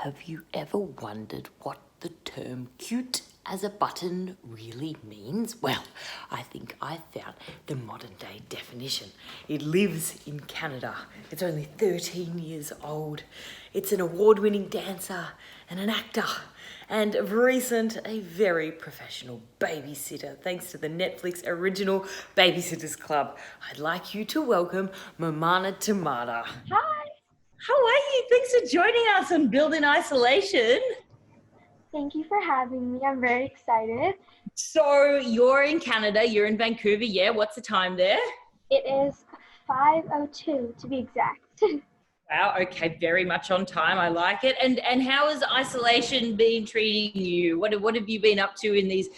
Have you ever wondered what the term cute as a button really means? Well, I think I found the modern day definition. It lives in Canada. It's only 13 years old. It's an award-winning dancer and an actor, and of recent, a very professional babysitter, thanks to the Netflix original Babysitters Club. I'd like you to welcome Momona Tamada. Hi. How are you? Thanks for joining us on Build in Isolation. Thank you for having me. I'm very excited. So you're in Canada, you're in Vancouver, yeah? What's the time there? It is 5:02 to be exact. Wow, okay, very much on time. I like it. And how has isolation been treating you? What have you been up to in these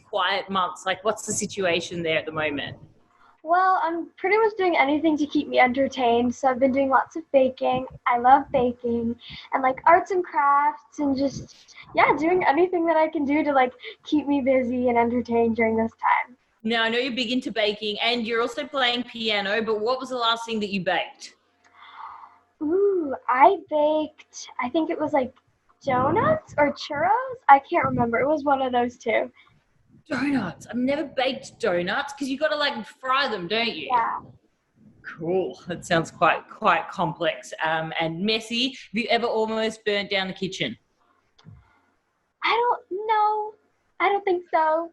quiet months? Like, what's the situation there at the moment? Well, I'm pretty much doing anything to keep me entertained. So I've been doing lots of baking. I love baking and like arts and crafts and just, doing anything that I can do to like keep me busy and entertained during this time. Now, I know you're big into baking and you're also playing piano, but what was the last thing that you baked? Ooh, I baked, I think it was like donuts or churros. I can't remember. It was one of those two. Donuts. I've never baked donuts because you got to like fry them, don't you? Yeah. Cool. That sounds quite complex and messy. Have you ever almost burnt down the kitchen? I don't know. I don't think so.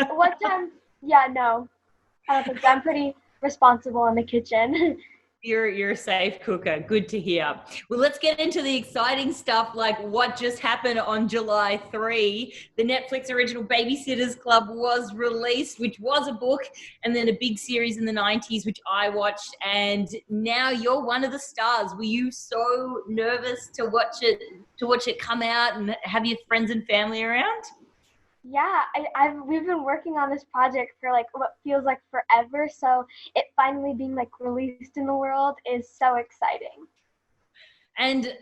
What time? Yeah, no. I don't think so. I'm pretty responsible in the kitchen. You're a safe cooker. Good to hear. Well, let's get into the exciting stuff, like what just happened on July 3. The Netflix original Babysitters Club was released, which was a book, and then a big series in the 90s, which I watched, and now you're one of the stars. Were you so nervous to watch it come out and have your friends and family around? Yeah, we've been working on this project for like what feels like forever. So it finally being like released in the world is so exciting. And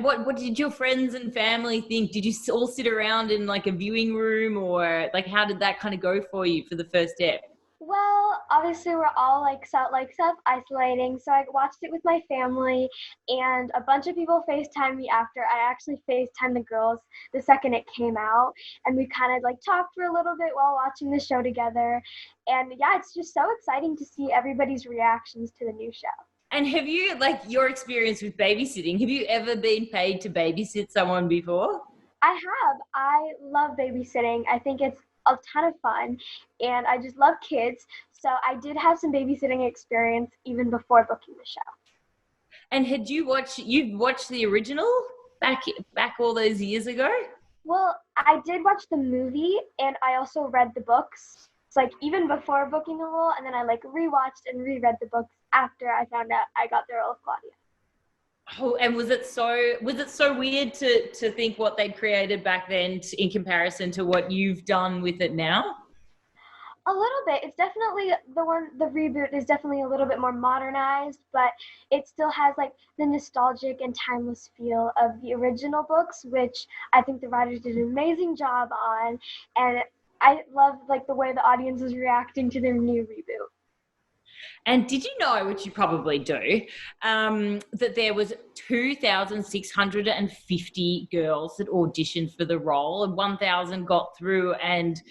what did your friends and family think? Did you all sit around in like a viewing room, or like how did that kind of go for you for the first step? Well, obviously we're all like self-isolating, so I watched it with my family, and a bunch of people FaceTimed me after. I actually FaceTimed the girls the second it came out, and we kind of like talked for a little bit while watching the show together. And yeah, it's just so exciting to see everybody's reactions to the new show. And have you, like your experience with babysitting, have you ever been paid to babysit someone before? I have. I love babysitting. I think it's a ton of fun, and I just love kids. So I did have some babysitting experience even before booking the show. And you've watched the original back all those years ago? Well, I did watch the movie, and I also read the books. It's like even before booking the role, and then I like rewatched and reread the books after I found out I got the role of Claudia. Oh, and was it so weird to think what they'd created back then in comparison to what you've done with it now? A little bit. It's definitely the reboot is definitely a little bit more modernized, but it still has like the nostalgic and timeless feel of the original books, which I think the writers did an amazing job on, and I love like the way the audience is reacting to their new reboot. And did you know, which you probably do, that there was 2,650 girls that auditioned for the role, and 1,000 got through, and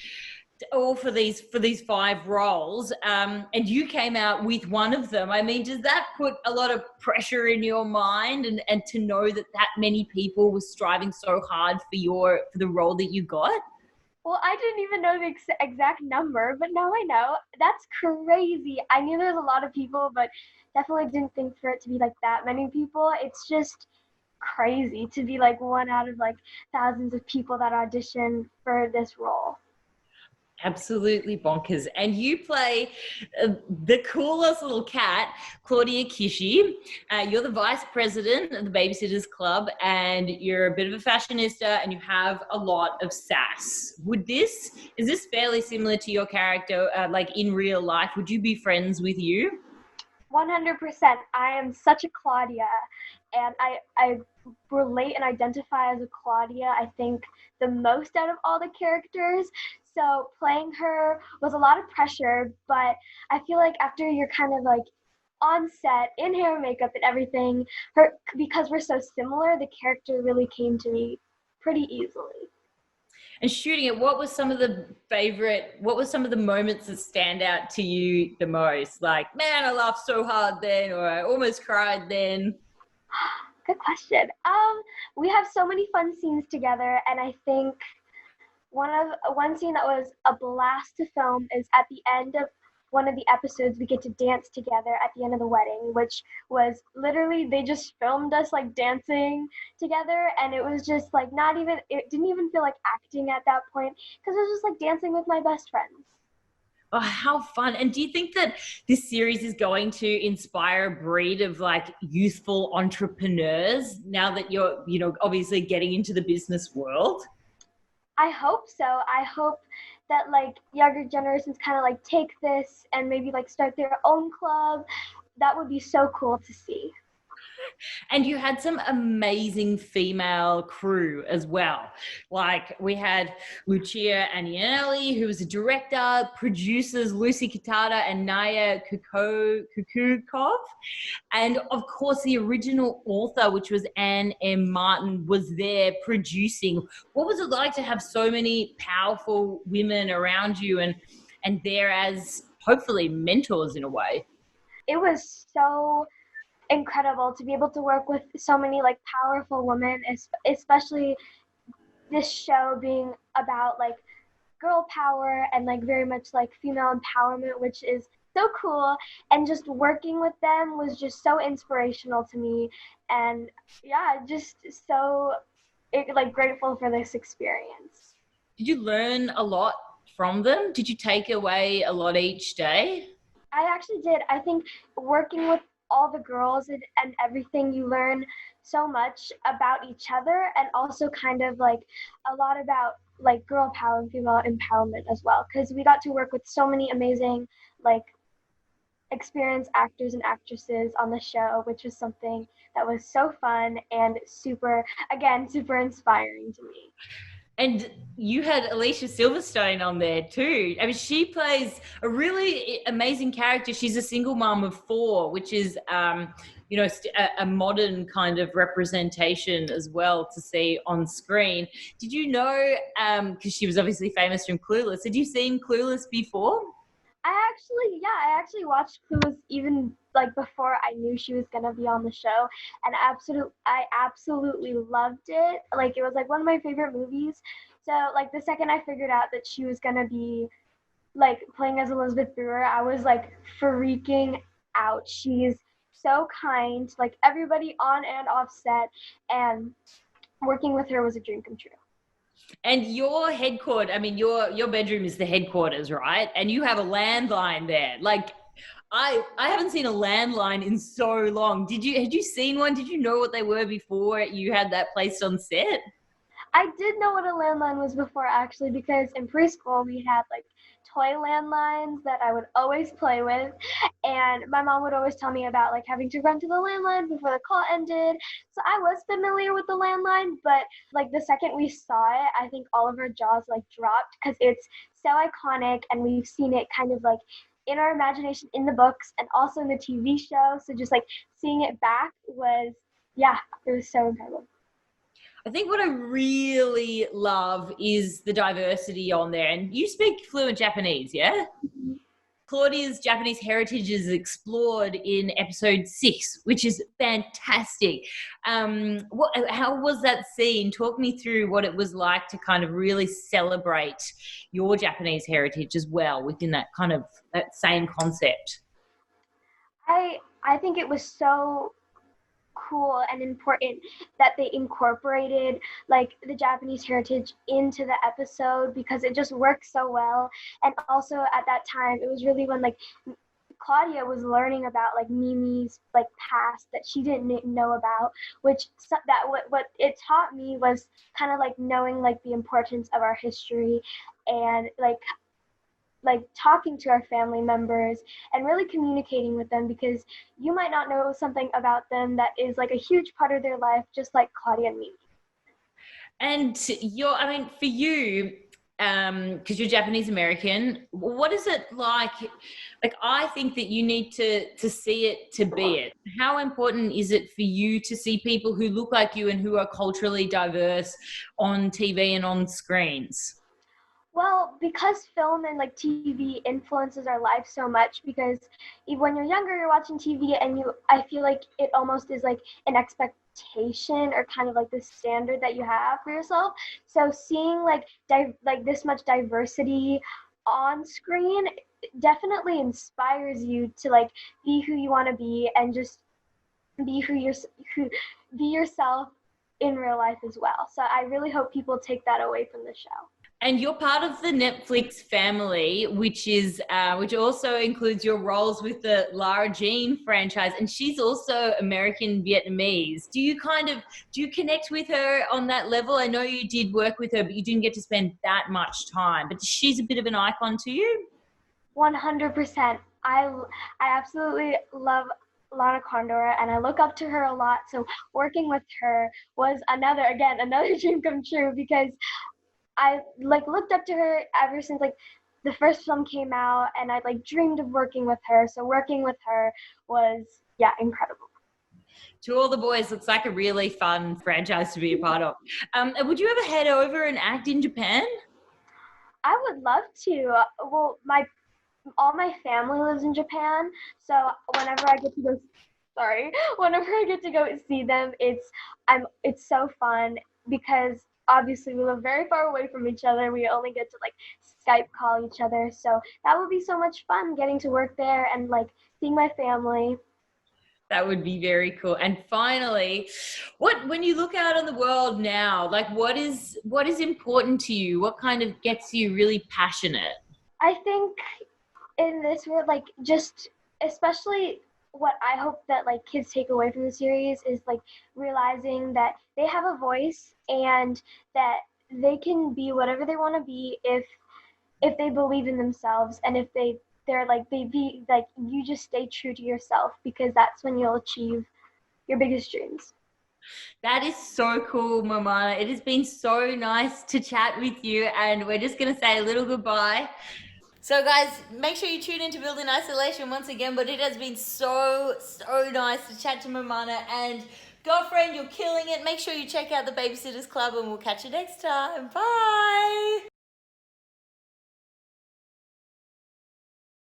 all for these 5 roles, and you came out with one of them. I mean, does that put a lot of pressure in your mind, and to know that many people were striving so hard for the role that you got? Well, I didn't even know the exact number, but now I know. That's crazy. I knew there was a lot of people, but definitely didn't think for it to be like that many people. It's just crazy to be like one out of like thousands of people that audition for this role. Absolutely bonkers. And you play the coolest little cat, Claudia Kishi. You're the vice president of the Babysitters Club, and you're a bit of a fashionista, and you have a lot of sass. Is this fairly similar to your character, like in real life? Would you be friends with you? 100%. I am such a Claudia, and I relate and identify as a Claudia, I think, the most out of all the characters. So playing her was a lot of pressure, but I feel like after you're kind of like on set, in hair and makeup and everything, because we're so similar, the character really came to me pretty easily. And shooting it, what were some of the moments that stand out to you the most? Like, man, I laughed so hard then, or I almost cried then. Good question. We have so many fun scenes together, and I think one scene that was a blast to film is at the end of one of the episodes. We get to dance together at the end of the wedding, which was literally, they just filmed us like dancing together, and it was just like it didn't even feel like acting at that point, because it was just like dancing with my best friends. Oh, how fun. And do you think that this series is going to inspire a breed of like youthful entrepreneurs now that you're, obviously getting into the business world? I hope so. I hope that like younger generations kind of like take this and maybe like start their own club. That would be so cool to see. And you had some amazing female crew as well. Like we had Lucia Anielli, who was a director, producers Lucy Katada and Naya Kukukov. And of course, the original author, which was Anne M. Martin, was there producing. What was it like to have so many powerful women around you and there as hopefully mentors in a way? It was so incredible to be able to work with so many like powerful women, especially this show being about like girl power and like very much like female empowerment, which is so cool. And just working with them was just so inspirational to me, and yeah, just so like grateful for this experience. Did you learn a lot from them? Did you take away a lot each day? I actually did. I think working with all the girls and everything, you learn so much about each other, and also kind of like a lot about like girl power and female empowerment as well, because we got to work with so many amazing like experienced actors and actresses on the show, which was something that was so fun and super inspiring to me. And you had Alicia Silverstone on there too. I mean, she plays a really amazing character. She's a single mom of 4, which is, a modern kind of representation as well to see on screen. Did you know, because she was obviously famous from Clueless, had you seen Clueless before? I actually watched Clueless even like before I knew she was gonna be on the show, and I absolutely loved it. Like it was like one of my favorite movies. So like the second I figured out that she was gonna be like playing as Elizabeth Brewer, I was like freaking out. She's so kind to like everybody on and off set, and working with her was a dream come true. And your headquarters, I mean, your bedroom is the headquarters, right? And you have a landline there. Like, I haven't seen a landline in so long. Had you seen one? Did you know what they were before you had that placed on set? I did know what a landline was before, actually, because in preschool we had like toy landlines that I would always play with, and my mom would always tell me about like having to run to the landline before the call ended. So I was familiar with the landline, but like the second we saw it, I think all of our jaws like dropped, because it's so iconic and we've seen it kind of like in our imagination in the books and also in the TV show. So just like seeing it back was, yeah, it was so incredible. I think what I really love is the diversity on there. And you speak fluent Japanese, yeah? Mm-hmm. Claudia's Japanese heritage is explored in episode 6, which is fantastic. How was that scene? Talk me through what it was like to kind of really celebrate your Japanese heritage as well within that kind of that same concept. I think it was so cool and important that they incorporated like the Japanese heritage into the episode, because it just works so well. And also at that time, it was really when like Claudia was learning about like Mimi's like past that she didn't know about, which that what it taught me was kind of like knowing like the importance of our history, and like talking to our family members and really communicating with them, because you might not know something about them that is like a huge part of their life, just like Claudia and Mimi. And for you, because you're Japanese American. What is it like? Like, I think that you need to see it to be it. How important is it for you to see people who look like you and who are culturally diverse on TV and on screens? Well, because film and like TV influences our life so much, because when you're younger, you're watching TV and I feel like it almost is like an expectation or kind of like the standard that you have for yourself. So seeing like this much diversity on screen definitely inspires you to like be who you want to be and just be be yourself in real life as well. So I really hope people take that away from the show. And you're part of the Netflix family, which also includes your roles with the Lara Jean franchise, and she's also American Vietnamese. Do you connect with her on that level? I know you did work with her, but you didn't get to spend that much time. But she's a bit of an icon to you? 100%. I absolutely love Lana Condor, and I look up to her a lot. So working with her was another dream come true, because I like looked up to her ever since like the first film came out, and I like dreamed of working with her. So working with her was incredible. To all the boys, looks like a really fun franchise to be a part of. Would you ever head over and act in Japan? I would love to. Well, all my family lives in Japan, so whenever I get to go see them, it's so fun, because obviously we live very far away from each other. We only get to like Skype call each other, so that would be so much fun getting to work there and like seeing my family. That would be very cool. And finally, when you look out on the world now, like what is important to you? What kind of gets you really passionate? I think in this world, like just especially what I hope that like kids take away from the series is like realizing that they have a voice and that they can be whatever they want to be if they believe in themselves, and if you just stay true to yourself, because that's when you'll achieve your biggest dreams. That is so cool, Momona. It has been so nice to chat with you, and we're just going to say a little goodbye. So guys, make sure you tune in to Build in Isolation once again, but it has been so nice to chat to Momona, and girlfriend, you're killing it. Make sure you check out the Babysitters Club, and we'll catch you next time. Bye!